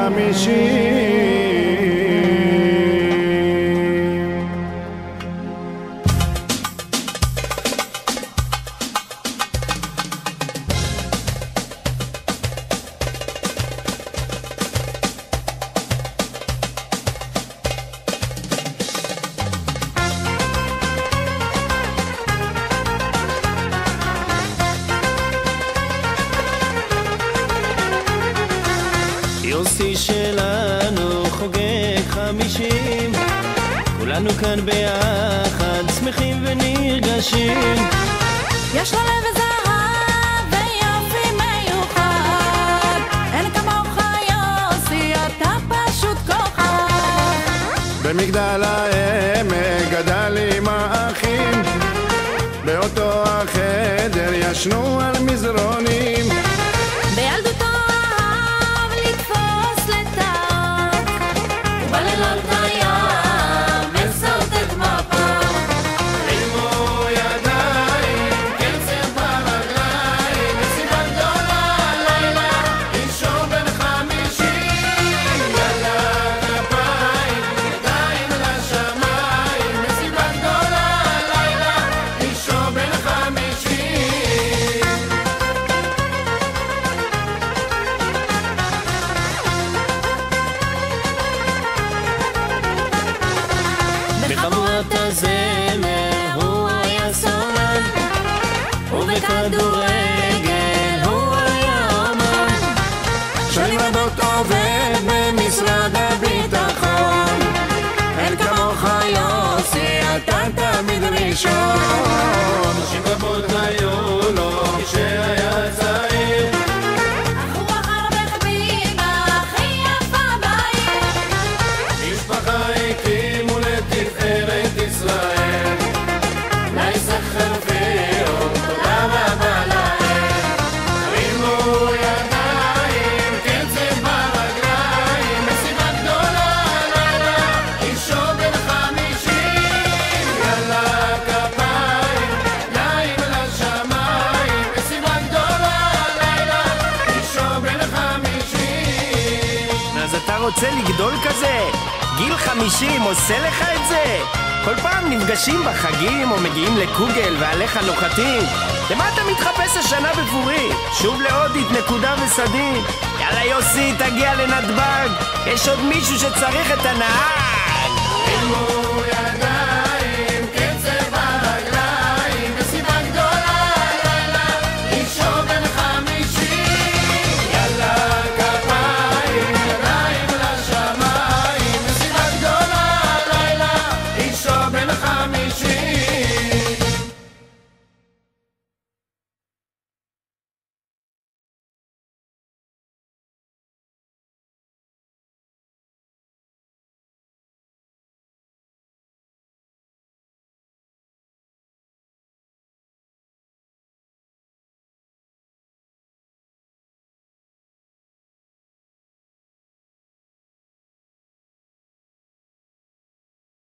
50. יוסי שלנו חוגג 50, כולנו כאן ביחד שמחים ונרגשים. יש לו לב וזהב ויופי מיוחד, אין כמוך יוסי, אתה פשוט כוכב. במגדל העמק גדל עם האחים, באותו החדר ישנו על מזרונים. בילדותו אהב לתפוס לטק, ובלילות הים מסרטט מפה. רימו ידיים, קצב ברגליים, מסיבה גדולה לילה, אישו בן 50. יאללה כפיים, ידיים לשמיים, מסיבה גדולה לילה, אישו בן 50. בחבורת הזמר הוא היה סולן, ובכדורגל הוא היה אומן. שנים רבות עובד במשרד הביטחון, אין כמוך יוסי, אתה תמיד ראשון. נשים רבות היו לו כשהיה צעיר, אך הוא בחר בחביבה הכי יפה בעיר. משפחה הקימו לתפארת ישראל, ליסחר פירו, תודה רבה להם. רימו ידיים, קצב ברגליים, מסיבה גדולה לילה, אישו בן 50. יאללה כפיים, ידיים לשמיים, מסיבה גדולה לילה, אישו בן 50. אז אתה רוצה לגדול כזה? גיל 50 עושה לך את זה? כל פעם נפגשים בחגים או מגיעים לקוגל ועליך נוחתים. למה אתה מתחפש השנה בפורים? שוב להודית נקודה וסדין. יאללה יוסי, תגיע לנתב"ג, יש עוד מישהו שצריך את הנהג. רימו ידיים